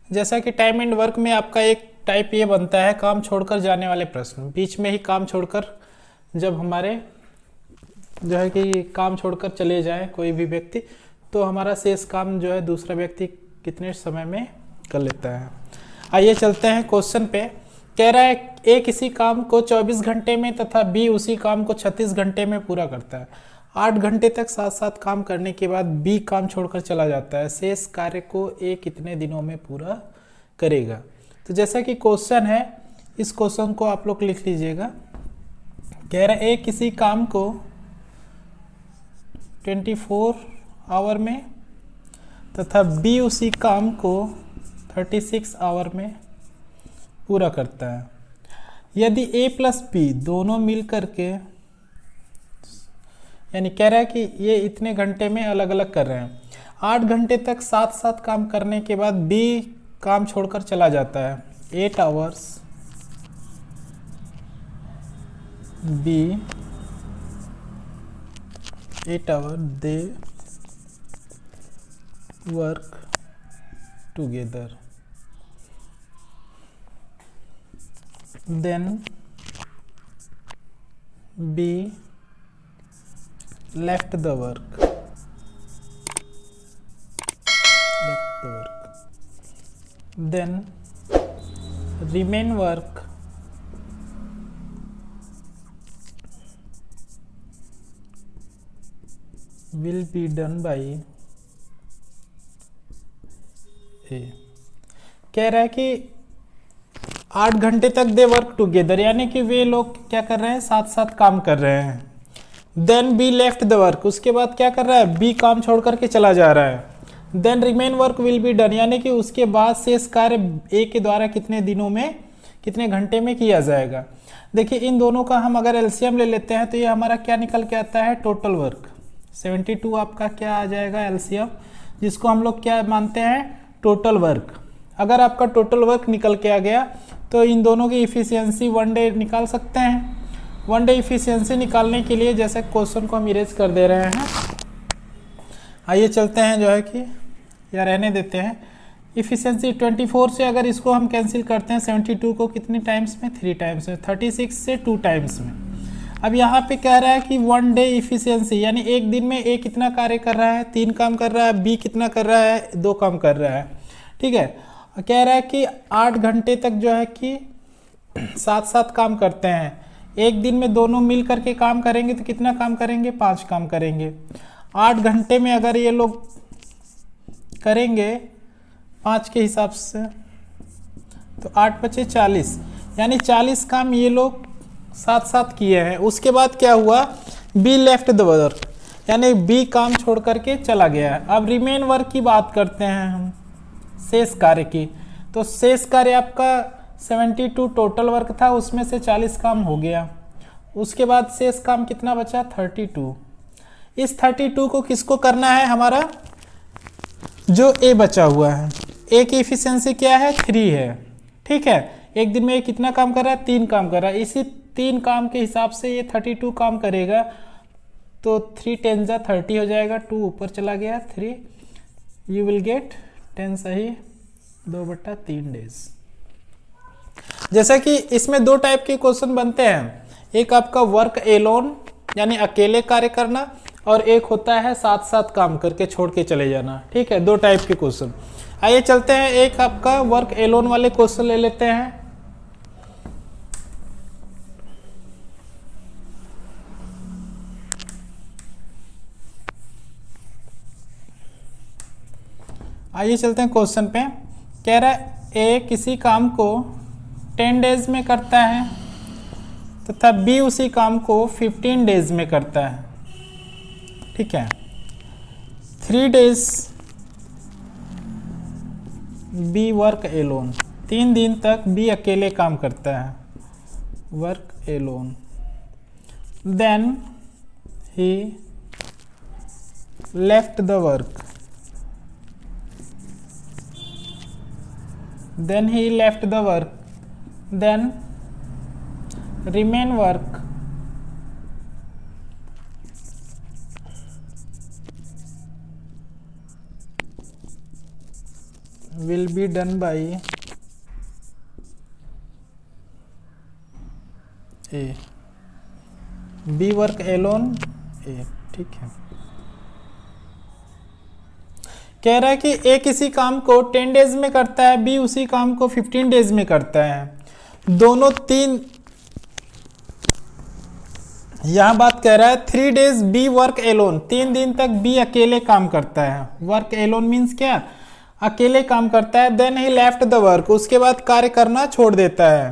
जैसा कि time and work में आपका एक टाइप ये बनता है काम छोड़कर जाने वाले प्रश्न। बीच में ही काम छोड़कर जब हमारे जो है कि काम छोड़कर चले जाए कोई भी व्यक्ति, तो हमारा शेष काम जो है दूसरा व्यक्ति कितने समय में कर लेता है। आइए चलते हैं क्वेश्चन पे। कह रहा है ए किसी काम को 24 घंटे में तथा बी उसी काम को 36 घंटे में पूरा करता है। 8 घंटे तक साथ साथ काम करने के बाद बी काम छोड़कर चला जाता है। शेष कार्य को ए कितने दिनों में पूरा करेगा। तो जैसा कि क्वेश्चन है, इस क्वेश्चन को आप लोग लिख लीजिएगा। कह रहा है ए किसी काम को 24 आवर में तथा बी उसी काम को 36 आवर में पूरा करता है। यदि ए प्लस बी दोनों मिल करके, यानी कह रहा है कि ये इतने घंटे में अलग अलग कर रहे हैं, 8 घंटे तक साथ साथ काम करने के बाद बी काम छोड़कर चला जाता है। 8 hours B 8 hour they work together, then B left the work, then remain work will be done by A। कह रहा है कि 8 घंटे तक दे वर्क टुगेदर, यानी कि वे लोग क्या कर रहे हैं, साथ साथ काम कर रहे हैं। Then B left the work, उसके बाद क्या कर रहा है, बी काम छोड़ करके चला जा रहा है। Then remain work will be done, यानी कि उसके बाद शेष कार्य ए के द्वारा कितने दिनों में, कितने घंटे में किया जाएगा। देखिए इन दोनों का हम अगर एलसीएम ले लेते हैं तो ये हमारा क्या निकल के आता है, टोटल वर्क। 72 आपका क्या आ जाएगा एलसीएम, जिसको हम लोग क्या मानते हैं, टोटल वर्क। अगर आपका टोटल वर्क निकल के आ गया तो इन दोनों की इफिशियंसी 1 डे निकाल सकते हैं। 1 डे इफिशियंसी निकालने के लिए जैसे क्वेश्चन को हम इरेज कर दे रहे हैं, आइए चलते हैं जो है कि या रहने देते हैं। इफिशियंसी 24 से अगर इसको हम कैंसिल करते हैं 72 को कितने टाइम्स में, 3 टाइम्स में, 36 से 2 टाइम्स में। अब यहाँ पे कह रहा है कि 1 डे इफिशियंसी, यानी एक दिन में ए कितना कार्य कर रहा है, 3 काम कर रहा है, बी कितना कर रहा है, 2 काम कर रहा है। ठीक है, कह रहा है कि 8 घंटे तक जो है कि साथ साथ काम करते हैं। एक दिन में दोनों मिल करके काम करेंगे तो कितना काम करेंगे, 5 काम करेंगे। 8 घंटे में अगर ये लोग करेंगे 5 के हिसाब से तो 8 बचे 40, यानी 40 काम ये लोग साथ साथ किए हैं। उसके बाद क्या हुआ, बी लेफ्ट द वर्क, यानी बी काम छोड़ करके चला गया है। अब रिमेन वर्क की बात करते हैं हम, शेष कार्य की। तो शेष कार्य आपका 72 टोटल वर्क था, उसमें से 40 काम हो गया। उसके बाद शेष काम कितना बचा, 32। इस 32 को किसको करना है, हमारा जो ए बचा हुआ है। ए की इफिशियंसी क्या है, 3 है। ठीक है, एक दिन में ये कितना काम कर रहा है, 3 काम कर रहा है। इसी 3 काम के हिसाब से ये 32 काम करेगा, तो 3 10 जा 30 हो जाएगा, 2 ऊपर चला गया 3, यू विल गेट 10 सही 2/3 डेज। जैसा कि इसमें 2 टाइप के क्वेश्चन बनते हैं, एक आपका वर्क एलोन यानी अकेले कार्य करना, और एक होता है साथ साथ काम करके छोड़ के चले जाना। ठीक है, 2 टाइप के क्वेश्चन। आइए चलते हैं, एक आपका वर्क एलोन वाले क्वेश्चन ले लेते हैं। आइए चलते हैं क्वेश्चन पे। कह रहा है ए किसी काम को 10 डेज में करता है तथा बी उसी काम को 15 डेज में करता है। ठीक है, 3 डेज बी वर्क एलोन, 3 दिन तक बी अकेले काम करता है, work alone. Then he left the work, then he left the work, then remain work will be done by A, B work alone A. ठीक है, कह रहा है कि ए किसी काम को 10 डेज में करता है, बी उसी काम को 15 डेज में करता है। दोनों तीन, यहां बात कह रहा है 3 डेज बी वर्क एलोन, 3 दिन तक बी अकेले काम करता है। वर्क एलोन मीन्स क्या, अकेले काम करता है। Then he left the work, उसके बाद कार्य करना छोड़ देता है।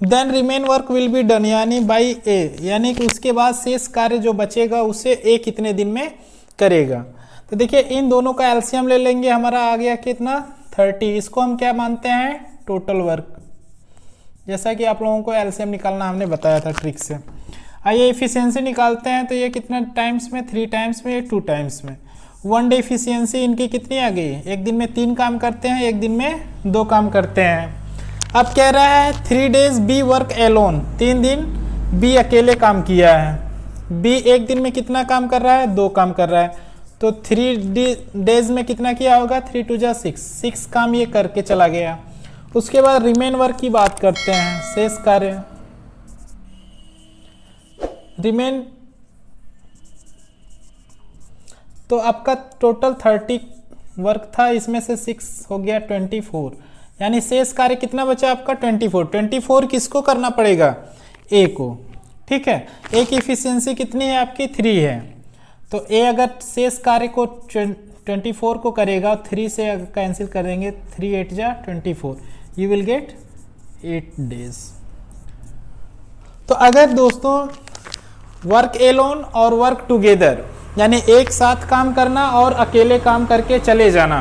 Then remain work will be done यानी बाई ए, यानी कि उसके बाद शेष कार्य जो बचेगा उसे ए कितने दिन में करेगा। तो देखिए इन दोनों का एलसीएम ले लेंगे, हमारा आ गया कितना 30। इसको हम क्या मानते हैं, टोटल वर्क, जैसा कि आप लोगों को एलसीएम निकालना हमने बताया था ट्रिक से। आइए इफिशियंसी निकालते हैं, तो ये कितना टाइम्स में, 3 टाइम्स में, 2 टाइम्स में। 1 डे इफिशियंसी इनकी कितनी आ गई, एक दिन में 3 काम करते हैं, एक दिन में 2 काम करते हैं। अब कह रहा है 3 डेज बी वर्क एलोन, 3 दिन बी अकेले काम किया है। बी एक दिन में कितना काम कर रहा है, 2 काम कर रहा है। तो 3 डेज में कितना किया होगा, 3 2 जा 6 काम ये करके चला गया। उसके बाद रिमेन वर्क की बात करते हैं, शेष कार्य। रिमेन तो आपका टोटल 30 वर्क था, इसमें से 6 हो गया 24, यानी शेष कार्य कितना बचा आपका 24 किसको करना पड़ेगा, ए को। ठीक है, ए की इफिशियंसी कितनी है आपकी 3 है, तो ए अगर शेष कार्य को 24 को करेगा, 3 से अगर कैंसिल करेंगे 3 8 जा 24, यू विल गेट 8 डेज। तो अगर दोस्तों वर्क एलोन और वर्क टुगेदर यानी एक साथ काम करना और अकेले काम करके चले जाना,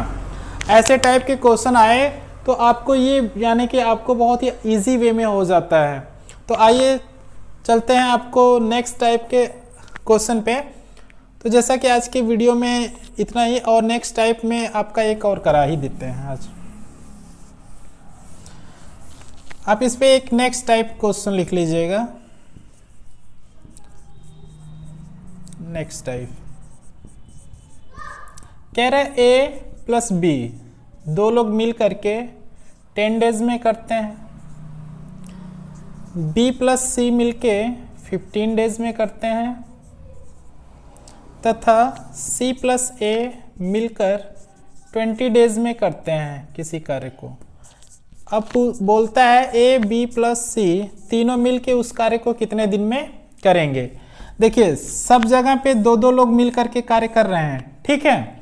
ऐसे टाइप के क्वेश्चन आए तो आपको ये यानी कि आपको बहुत ही इजी वे में हो जाता है। तो आइए चलते हैं आपको नेक्स्ट टाइप के क्वेश्चन पे। तो जैसा कि आज के वीडियो में इतना ही, और नेक्स्ट टाइप में आपका एक और करा ही देते हैं आज। आप इस पे एक नेक्स्ट टाइप क्वेश्चन लिख लीजिएगा, नेक्स्ट टाइप। कह रहे ए प्लस बी, 2 लोग मिल करके 10 डेज में करते हैं। बी प्लस सी मिलके 15 डेज में करते हैं, तथा सी प्लस ए मिलकर 20 डेज में करते हैं किसी कार्य को। अब बोलता है ए बी प्लस सी तीनों मिलके उस कार्य को कितने दिन में करेंगे। देखिए सब जगह पे 2 लोग मिल करके कार्य कर रहे हैं, ठीक है।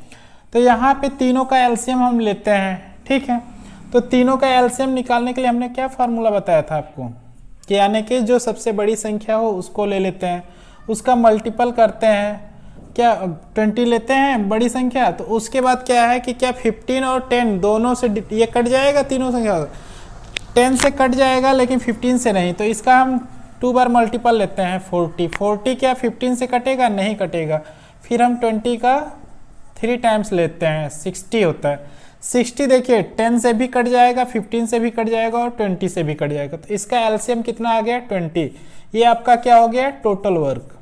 तो यहाँ पे तीनों का एलसीएम हम लेते हैं, ठीक है। तो तीनों का एलसीएम निकालने के लिए हमने क्या फार्मूला बताया था आपको, कि यानी कि जो सबसे बड़ी संख्या हो उसको ले लेते हैं, उसका मल्टीपल करते हैं, क्या 20 लेते हैं बड़ी संख्या। तो उसके बाद क्या है कि क्या 15 और 10 दोनों से ये कट जाएगा, तीनों संख्या 10 से कट जाएगा लेकिन 15 से नहीं। तो इसका हम 2 बार मल्टीपल लेते हैं 40 क्या 15 से कटेगा, नहीं कटेगा। फिर हम 20 का 3 टाइम्स लेते हैं, 60 होता है। 60 देखिए 10 से भी कट जाएगा, 15 से भी कट जाएगा और 20 से भी कट जाएगा। तो इसका एलसीएम कितना आ गया 20। ये आपका क्या हो गया टोटल वर्क,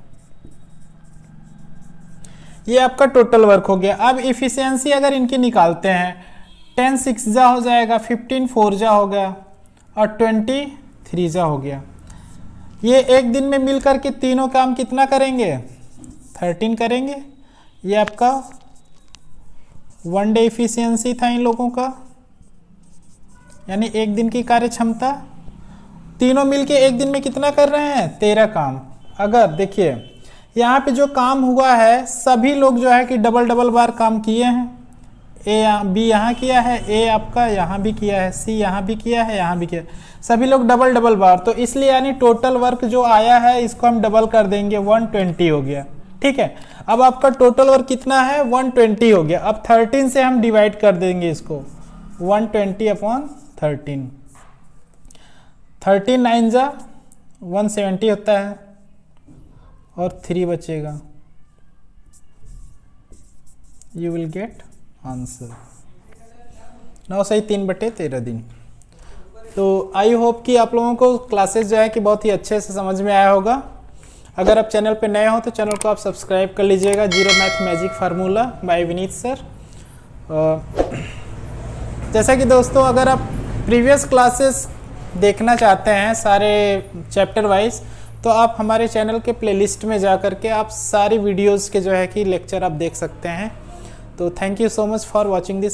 ये आपका टोटल वर्क हो गया। अब इफिशियंसी अगर इनकी निकालते हैं, 10 6 जा हो जाएगा, 15 4 जा हो गया और 20 3 जा हो गया। ये एक दिन में मिल करके तीनों काम कितना करेंगे 13 करेंगे। ये आपका 1 डे इफिशियंसी था इन लोगों का, यानी एक दिन की कार्य क्षमता। तीनों मिलके एक दिन में कितना कर रहे हैं 13 काम। अगर देखिए यहाँ पे जो काम हुआ है सभी लोग जो है कि डबल बार काम किए हैं। ए बी यहाँ किया है, ए आपका यहाँ भी किया है, सी यहाँ भी किया है, यहाँ भी किया है, सभी लोग डबल बार। तो इसलिए यानी टोटल वर्क जो आया है इसको हम डबल कर देंगे, 120 हो गया, ठीक है। अब आपका टोटल वर्क कितना है 120 हो गया। अब 13 से हम डिवाइड कर देंगे इसको, 120/13, 13 9 जा 170 होता है और 3 बचेगा, यू विल गेट आंसर 9 सही 3/13 दिन। तो आई होप कि आप लोगों को क्लासेस जो है कि बहुत ही अच्छे से समझ में आया होगा। अगर आप चैनल पे नए हो तो चैनल को आप सब्सक्राइब कर लीजिएगा, zero math magic formula by Vineet sir. जैसा कि दोस्तों अगर आप प्रीवियस क्लासेस देखना चाहते हैं सारे चैप्टर वाइज, तो आप हमारे चैनल के प्लेलिस्ट में जा करके आप सारी वीडियोस के जो है कि लेक्चर आप देख सकते हैं। तो thank you so much for watching this.